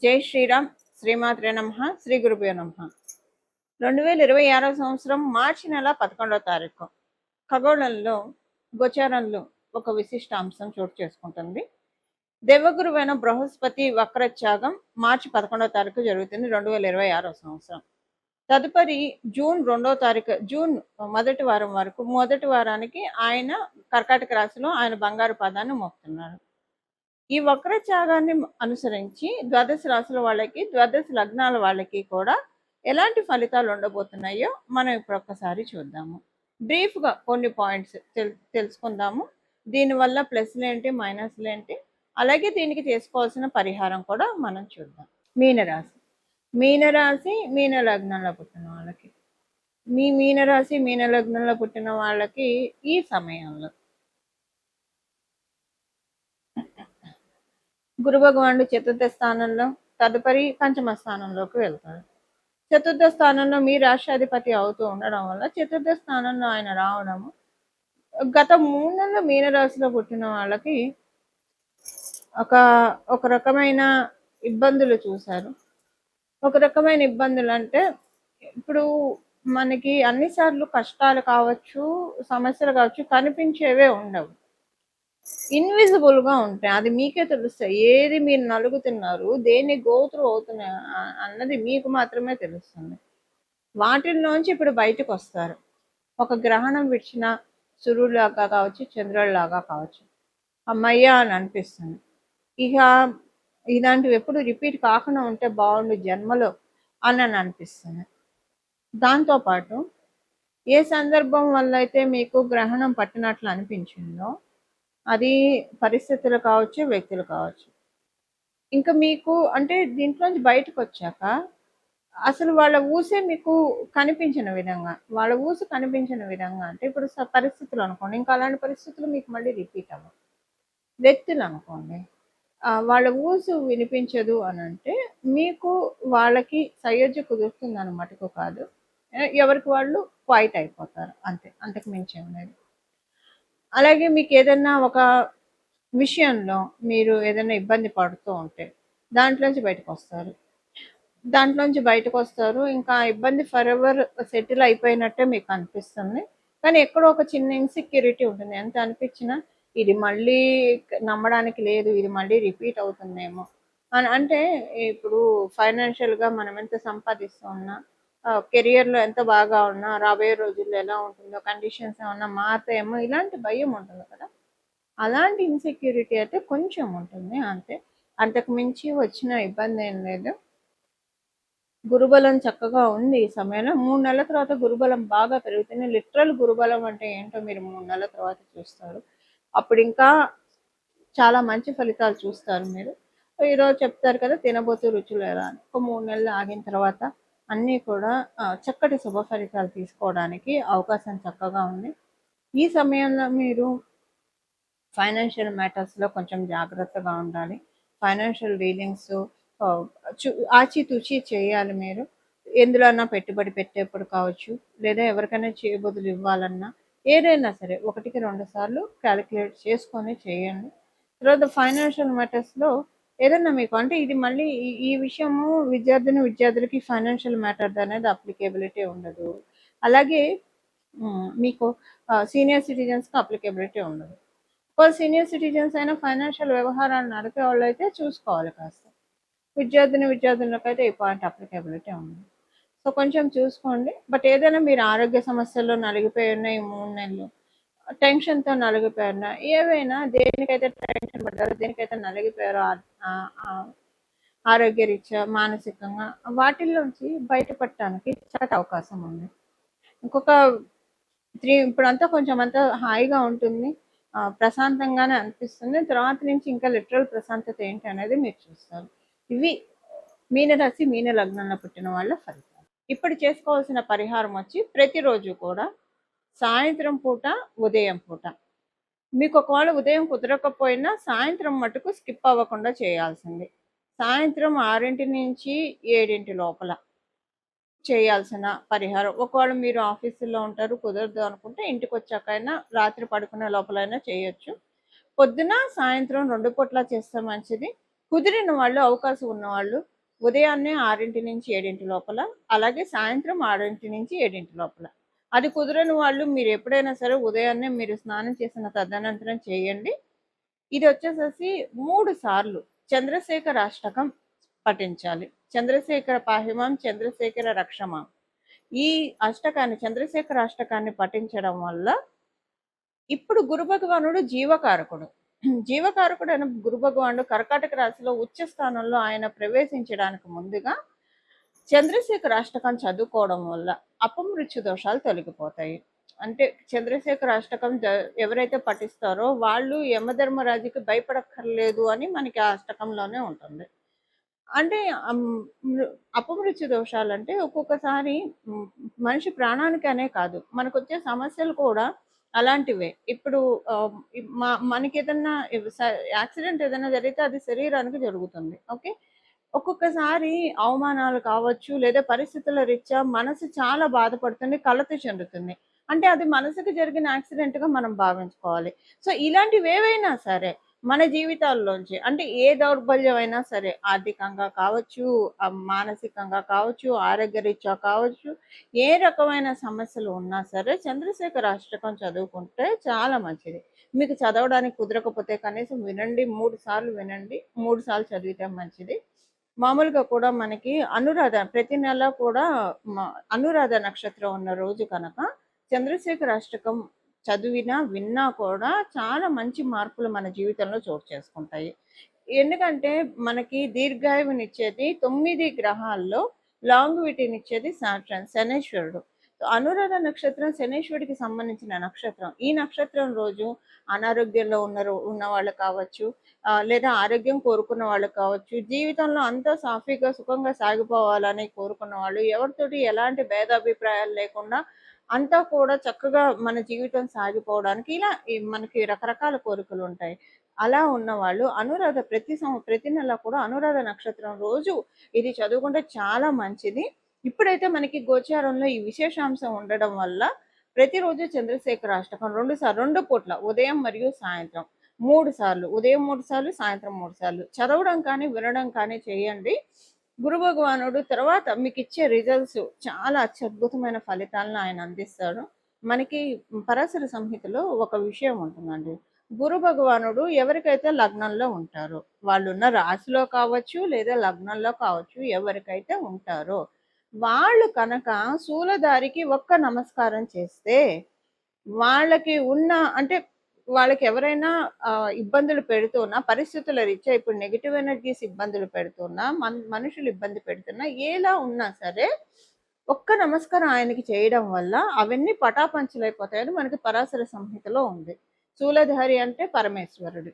జై శ్రీరామ్. శ్రీమాత్రే నమః. శ్రీ గురుభ్యో నమః. 2026 సంవత్సరం మార్చి నెల 11వ తారీఖు ఖగోళంలో గోచారంలో ఒక విశిష్ట అంశం చోటు చేసుకుంటుంది. దేవగురువైన బృహస్పతి వక్రత్యాగం మార్చి 11వ తారీఖు జరుగుతుంది 2026 సంవత్సరం. తదుపరి జూన్ 2వ తారీఖు, జూన్ మొదటి వారం వరకు, మొదటి వారానికి ఆయన కర్కాటక రాశిలో ఆయన బంగారు పాదాన్ని మోపుతున్నారు. ఈ వక్రత్యాగాన్ని అనుసరించి ద్వాదశ రాశుల వాళ్ళకి, ద్వాదశ లగ్నాల వాళ్ళకి కూడా ఎలాంటి ఫలితాలు ఉండబోతున్నాయో మనం ఇప్పుడు ఒక్కసారి చూద్దాము. బ్రీఫ్గా కొన్ని పాయింట్స్ తెలుసుకుందాము. దీనివల్ల ప్లస్లు ఏంటి, మైనస్లు ఏంటి, అలాగే దీనికి చేసుకోవాల్సిన పరిహారం కూడా మనం చూద్దాం. మీనరాశి. మీనరాశి మీన లగ్నంలో పుట్టిన వాళ్ళకి, మీనరాశి మీన లగ్నంలో పుట్టిన వాళ్ళకి ఈ సమయంలో గురు భగవానుడు చతుర్థ స్థానంలో, తదుపరి పంచమ స్థానంలోకి వెళ్తాడు. చతుర్థ స్థానంలో మీ రాష్ట్రాధిపతి అవుతూ ఉండడం వల్ల చతుర్థ స్థానంలో ఆయన రావడము గత 3 నెలల మీనరాశిలో పుట్టిన వాళ్ళకి ఒక రకమైన ఇబ్బందులు చూశారు. ఒక రకమైన ఇబ్బందులు అంటే ఇప్పుడు మనకి అన్నిసార్లు కష్టాలు కావచ్చు, సమస్యలు కావచ్చు, కనిపించేవే ఉండవు, ఇన్విజిబుల్గా ఉంటాయి. అది మీకే తెలుస్తాయి. ఏది మీరు నలుగుతున్నారు, దేన్ని గోత్రు అవుతున్నా అన్నది మీకు మాత్రమే తెలుస్తుంది. వాటిల్లోంచి ఇప్పుడు బయటకు వస్తారు. ఒక గ్రహణం విడిచిన సూర్యులాగా కావచ్చు, చంద్రుడిలాగా కావచ్చు, అమ్మయ్య అని అనిపిస్తుంది. ఇక ఇలాంటివి ఎప్పుడు రిపీట్ కాకుండా ఉంటే బాగుండు జన్మలో అని అనిపిస్తుంది. దాంతోపాటు ఏ సందర్భం వల్ల అయితే మీకు గ్రహణం పట్టినట్లు అనిపించిందో, అది పరిస్థితులు కావచ్చు, వ్యక్తులు కావచ్చు, ఇంకా మీకు అంటే దీంట్లోంచి బయటకు వచ్చాక అసలు వాళ్ళ ఊసే మీకు కనిపించిన విధంగా, వాళ్ళ ఊసు కనిపించిన విధంగా అంటే ఇప్పుడు పరిస్థితులు అనుకోండి, ఇంకా అలాంటి పరిస్థితులు మీకు మళ్ళీ రిపీట్ అవ్వవు. వ్యక్తులు అనుకోండి, వాళ్ళ ఊసు వినిపించదు అని అంటే మీకు వాళ్ళకి సయోధ్య కుదురుతుంది అన్నమాటకు కాదు, ఎవరికి వాళ్ళు క్వైట్ అయిపోతారు, అంతే, అంతకు మించి ఉండేది. అలాగే మీకు ఏదైనా ఒక విషయంలో మీరు ఏదైనా ఇబ్బంది పడుతూ ఉంటే దాంట్లోంచి బయటకు వస్తారు. ఇంకా ఇబ్బంది ఫర్ ఎవర్ సెటిల్ అయిపోయినట్టే మీకు అనిపిస్తుంది. కానీ ఎక్కడో ఒక చిన్న ఇన్సెక్యూరిటీ ఉంటుంది. ఎంత అనిపించినా ఇది మళ్ళీ నమ్మడానికి లేదు, ఇది మళ్ళీ రిపీట్ అవుతుందేమో అని. అంటే ఇప్పుడు ఫైనాన్షియల్గా మనం ఎంత సంపాదిస్తూ ఉన్నా, కెరియర్లో ఎంత బాగా ఉన్నా, రాబోయే రోజుల్లో ఎలా ఉంటుందో, కండిషన్స్ ఏమన్నా మారుతాయేమో, ఇలాంటి భయం ఉంటుంది కదా. అలాంటి ఇన్సెక్యూరిటీ అయితే కొంచెం ఉంటుంది, అంతే. అంతకు మించి వచ్చిన ఇబ్బంది ఏం లేదు. గురుబలం చక్కగా ఉంది ఈ సమయంలో. 3 నెలల తర్వాత గురుబలం బాగా పెరుగుతుంది. లిటరల్ గురుబలం అంటే ఏంటో మీరు 3 నెలల తర్వాత చూస్తారు. అప్పుడు ఇంకా చాలా మంచి ఫలితాలు చూస్తారు మీరు. ఈరోజు చెప్తారు కదా తినబోతూ రుచులు ఎలా అని. ఒక 3 నెలలు ఆగిన తర్వాత అన్నీ కూడా చక్కటి శుభ ఫలితాలు తీసుకోవడానికి అవకాశం చక్కగా ఉంది. ఈ సమయంలో మీరు ఫైనాన్షియల్ మ్యాటర్స్లో కొంచెం జాగ్రత్తగా ఉండాలి. ఫైనాన్షియల్ డీలింగ్స్ ఆచితూచి చేయాలి. మీరు ఎందులోన్నా పెట్టుబడి పెట్టేప్పుడు కావచ్చు, లేదా ఎవరికైనా చేయబదులు ఇవ్వాలన్నా, ఏదైనా సరే 1కి 2 సార్లు క్యాలిక్యులేట్ చేసుకొని చేయండి. తర్వాత ఫైనాన్షియల్ మ్యాటర్స్లో ఏదన్నా మీకు అంటే ఇది మళ్ళీ ఈ విషయము విద్యార్థులకి ఫైనాన్షియల్ మ్యాటర్ అనేది అప్లికేబిలిటీ ఉండదు. అలాగే మీకు సీనియర్ సిటిజన్స్కి అప్లికేబిలిటీ ఉండదు. సీనియర్ సిటిజన్స్ అయినా ఫైనాన్షియల్ వ్యవహారాలు నడిపే వాళ్ళు అయితే చూసుకోవాలి కాస్త. విద్యార్థులకైతే ఈ పాయింట్ అప్లికేబిలిటీ ఉంది. సో కొంచెం చూసుకోండి. బట్ ఏదైనా మీరు ఆరోగ్య సమస్యల్లో నలిగిపోయి ఉన్నాయి 3 నెలలు, టెన్షన్తో నలిగిపోయారు, ఏవైనా దేనికైతే టెన్షన్ పడ్డారో, దేనికైతే నలిగిపోయారో ఆరోగ్యరీత్యా, మానసికంగా, వాటిల్లోంచి బయటపడటానికి చాలా అవకాశం ఉంది. ఇంకొక 3 ఇప్పుడంతా కొంచెం అంతా హాయిగా ఉంటుంది, ప్రశాంతంగానే అనిపిస్తుంది. తర్వాత నుంచి ఇంకా లిటరల్ ప్రశాంతత ఏంటి అనేది మీరు చూస్తారు. ఇవి మీనరాశి మీన లగ్నంలో పుట్టిన వాళ్ళ ఫలితాలు. ఇప్పుడు చేసుకోవాల్సిన పరిహారం వచ్చి ప్రతిరోజు కూడా సాయంత్రం పూట, ఉదయం పూట, మీకు ఒకవేళ ఉదయం కుదరకపోయినా సాయంత్రం మటుకు స్కిప్ అవ్వకుండా చేయాల్సింది. సాయంత్రం 6 నుంచి 7 లోపల చేయాల్సిన పరిహారం. ఒకవేళ మీరు ఆఫీసులో ఉంటారు, కుదరదు అనుకుంటే ఇంటికి వచ్చాకైనా, రాత్రి పడుకునే లోపలైనా చేయొచ్చు. పొద్దున సాయంత్రం 2 పూట్ల చేస్తే మంచిది. కుదిరిన వాళ్ళు, అవకాశం ఉన్నవాళ్ళు ఉదయాన్నే 6 నుంచి 7 లోపల, అలాగే సాయంత్రం 6 నుంచి 7 లోపల. అది కుదరని వాళ్ళు మీరు ఎప్పుడైనా సరే ఉదయాన్నే మీరు స్నానం చేసిన తదనంతరం చేయండి. ఇది వచ్చేసేసి 3 సార్లు చంద్రశేఖర అష్టకం పఠించాలి. చంద్రశేఖర పాహిమాం, చంద్రశేఖర రక్షమాం. ఈ అష్టకాన్ని, చంద్రశేఖర అష్టకాన్ని పఠించడం వల్ల ఇప్పుడు గురు భగవానుడు జీవకారకుడు. జీవకారకుడు అయిన గురు భగవానుడు కర్కాటక రాశిలో ఉచ్చ స్థానంలో ఆయన ప్రవేశించడానికి ముందుగా చంద్రశేఖర అష్టకం చదువుకోవడం వల్ల అపమృత్యు దోషాలు తొలగిపోతాయి. అంటే చంద్రశేఖర అష్టకం ఎవరైతే పఠిస్తారో వాళ్ళు యమధర్మరాజుకి భయపడక్కర్లేదు అని మనకి ఆ అష్టకంలోనే ఉంటుంది. అంటే అపమృత్యు దోషాలు అంటే ఒక్కొక్కసారి మనిషి ప్రాణానికి అనే కాదు, మనకు వచ్చే సమస్యలు కూడా అలాంటివే. ఇప్పుడు మనకి ఏదన్నా యాక్సిడెంట్ ఏదైనా జరిగితే అది శరీరానికి జరుగుతుంది. ఓకే, ఒక్కొక్కసారి అవమానాలు కావచ్చు, లేదా పరిస్థితుల రీత్యా మనసు చాలా బాధపడుతుంది, కలత చెందుతుంది. అంటే అది మనసుకు జరిగిన యాక్సిడెంట్గా మనం భావించుకోవాలి. సో ఇలాంటివి ఏవైనా సరే మన జీవితాల్లోంచి, అంటే ఏ దౌర్బల్యం అయినా సరే, ఆర్థికంగా కావచ్చు, మానసికంగా కావచ్చు, ఆరోగ్యరీత్యా కావచ్చు, ఏ రకమైన సమస్యలు ఉన్నా సరే చంద్రశేఖర అష్టకం చదువుకుంటే చాలా మంచిది. మీకు చదవడానికి కుదరకపోతే కనీసం వినండి, 3 సార్లు వినండి, 3 సార్లు చదివితే మంచిది. మామూలుగా కూడా మనకి అనురాధ ప్రతి నెల కూడా అనురాధ నక్షత్రం ఉన్న రోజు కనుక చంద్రశేఖర అష్టకం చదివినా విన్నా కూడా చాలా మంచి మార్పులు మన జీవితంలో చోటు చేసుకుంటాయి. ఎందుకంటే మనకి దీర్ఘాయువునిచ్చేది 9 గ్రహాల్లో లాంగ్విటీనిచ్చేది సాటర్న్, శనేశ్వరుడు. అనురాధ నక్షత్రం శనేశ్వరుడికి సంబంధించిన నక్షత్రం. ఈ నక్షత్రం రోజు అనారోగ్యంలో ఉన్న వాళ్ళు కావచ్చు, లేదా ఆరోగ్యం కోరుకున్న వాళ్ళు కావచ్చు, జీవితంలో అంతా సాఫీగా సుఖంగా సాగిపోవాలని కోరుకున్న వాళ్ళు, ఎవరితోటి ఎలాంటి భేదాభిప్రాయాలు లేకుండా అంతా కూడా చక్కగా మన జీవితం సాగిపోవడానికి ఇలా మనకి రకరకాల కోరికలు ఉంటాయి. అలా ఉన్నవాళ్ళు అనురాధ ప్రతి నెల కూడా అనురాధ నక్షత్రం రోజు ఇది చదువుకుంటే చాలా మంచిది. ఇప్పుడైతే మనకి గోచారంలో ఈ విశేషాంశం ఉండడం వల్ల ప్రతిరోజు చంద్రశేఖర అష్టకం 2 పూట్ల, ఉదయం మరియు సాయంత్రం 3 సార్లు, ఉదయం 3 సార్లు, సాయంత్రం 3 సార్లు చదవడం కానీ వినడం కానీ చేయండి. గురు భగవానుడు తర్వాత మీకు ఇచ్చే రిజల్ట్స్ చాలా అత్యద్భుతమైన ఫలితాలను ఆయన అందిస్తాడు. మనకి పరాశర సంహితలో ఒక విషయం ఉంటుందండి. గురు భగవానుడు ఎవరికైతే లగ్నంలో ఉంటారో, వాళ్ళు ఉన్న రాశిలో కావచ్చు లేదా లగ్నంలో కావచ్చు, ఎవరికైతే ఉంటారో వాళ్ళు కనుక శూలధారికి ఒక్క నమస్కారం చేస్తే వాళ్ళకి ఉన్న, అంటే వాళ్ళకి ఎవరైనా ఇబ్బందులు పెడుతున్నా, పరిస్థితుల రీత్యా ఇప్పుడు నెగిటివ్ ఎనర్జీస్ ఇబ్బందులు పెడుతున్నా, మనుషులు ఇబ్బంది పెడుతున్నా, ఎలా ఉన్నా సరే ఒక్క నమస్కారం ఆయనకి చేయడం వల్ల అవన్నీ పటాపంచలైపోతాయని మనకి పరాశర సంహితలో ఉంది. శూలధారి అంటే పరమేశ్వరుడు.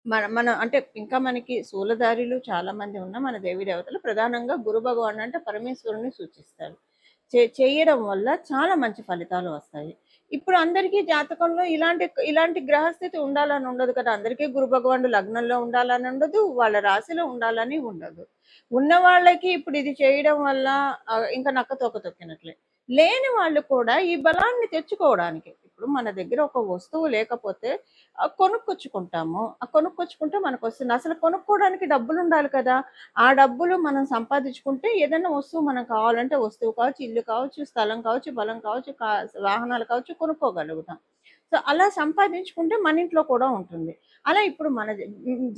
మన అంటే ఇంకా మనకి శూలధారులు చాలా మంది ఉన్న మన దేవీ దేవతలు ప్రధానంగా గురు భగవాన్ అంటే పరమేశ్వరుని సూచిస్తారు. చేయడం వల్ల చాలా మంచి ఫలితాలు వస్తాయి. ఇప్పుడు అందరికీ జాతకంలో ఇలాంటి గ్రహస్థితి ఉండాలని ఉండదు కదా. అందరికీ గురు భగవానుడు లగ్నంలో ఉండాలని ఉండదు, వాళ్ళ రాశిలో ఉండాలని ఉండదు. ఉన్న వాళ్ళకి ఇప్పుడు ఇది చేయడం వల్ల ఇంకా నక్క తోక తొక్కినట్లే. లేని వాళ్ళు కూడా ఈ బలాన్ని తెచ్చుకోవడానికి, ఇప్పుడు మన దగ్గర ఒక వస్తువు లేకపోతే కొనుక్కొచ్చుకుంటాము. కొనుక్కొచ్చుకుంటే మనకు వస్తుంది. అసలు కొనుక్కోవడానికి డబ్బులు ఉండాలి కదా. ఆ డబ్బులు మనం సంపాదించుకుంటే ఏదైనా వస్తువు మనం కావాలంటే, వస్తువు కావచ్చు, ఇల్లు కావచ్చు, స్థలం కావచ్చు, బలం కావచ్చు, వాహనాలు కావచ్చు, కొనుక్కోగలుగుతాం. సో అలా సంపాదించుకుంటే మన ఇంట్లో కూడా ఉంటుంది. అలా ఇప్పుడు మన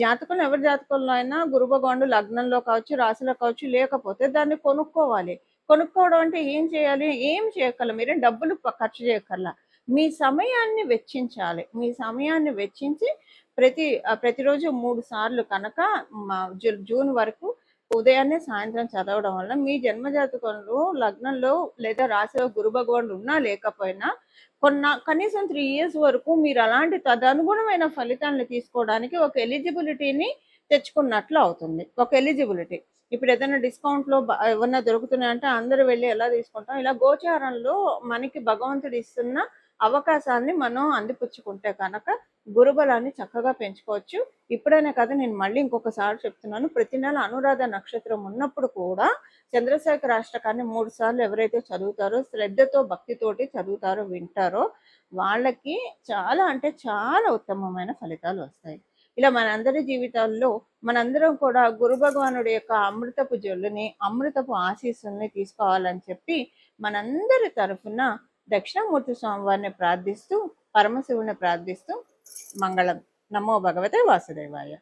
జాతకంలో, ఎవరి జాతకంలో అయినా గురు భగవానుడు లగ్నంలో కావచ్చు, రాశిలో కావచ్చు లేకపోతే దాన్ని కొనుక్కోవాలి. కొనుక్కోవడం అంటే ఏం చేయాలి? ఏం చేయక్కర్లా, మీరేం డబ్బులు ఖర్చు చేయక్కర్లా. మీ సమయాన్ని వెచ్చించాలి. మీ సమయాన్ని వెచ్చించి ప్రతిరోజు 3 సార్లు కనుక జూన్ వరకు ఉదయాన్నే సాయంత్రం చదవడం వల్ల మీ జన్మజాతకంలో లగ్నంలో లేదా రాశిలో గురు భగవానుడు ఉన్నా లేకపోయినా కనీసం 3 years వరకు మీరు అలాంటి తదనుగుణమైన ఫలితాలను తీసుకోవడానికి ఒక ఎలిజిబిలిటీని తెచ్చుకున్నట్లు అవుతుంది. ఒక ఎలిజిబిలిటీ. ఇప్పుడు ఏదైనా డిస్కౌంట్లో ఏమన్నా దొరుకుతున్నాయంటే అందరూ వెళ్ళి ఎలా తీసుకుంటాం, ఇలా గోచారంలో మనకి భగవంతుడు ఇస్తున్న అవకాశాన్ని మనం అందిపుచ్చుకుంటే కనుక గురుబలాన్ని చక్కగా పెంచుకోవచ్చు. ఇప్పుడైనా కదా, నేను మళ్ళీ ఇంకొకసారి చెప్తున్నాను, ప్రతి నెల అనురాధ నక్షత్రం ఉన్నప్పుడు కూడా చంద్రశేఖర అష్టకాన్ని 3 సార్లు ఎవరైతే చదువుతారో, శ్రద్ధతో భక్తితోటి చదువుతారో, వింటారో వాళ్ళకి చాలా అంటే చాలా ఉత్తమమైన ఫలితాలు వస్తాయి. ఇలా మనందరి జీవితాల్లో మనందరం కూడా గురు భగవానుడి యొక్క అమృతపు జల్లుని, అమృతపు ఆశీస్సుల్ని తీసుకోవాలని చెప్పి మనందరి తరఫున దక్షిణామూర్తి స్వామి వారిని ప్రార్థిస్తూ, పరమశివుని ప్రార్థిస్తూ మంగళం. నమో భగవతే వాసుదేవాయ.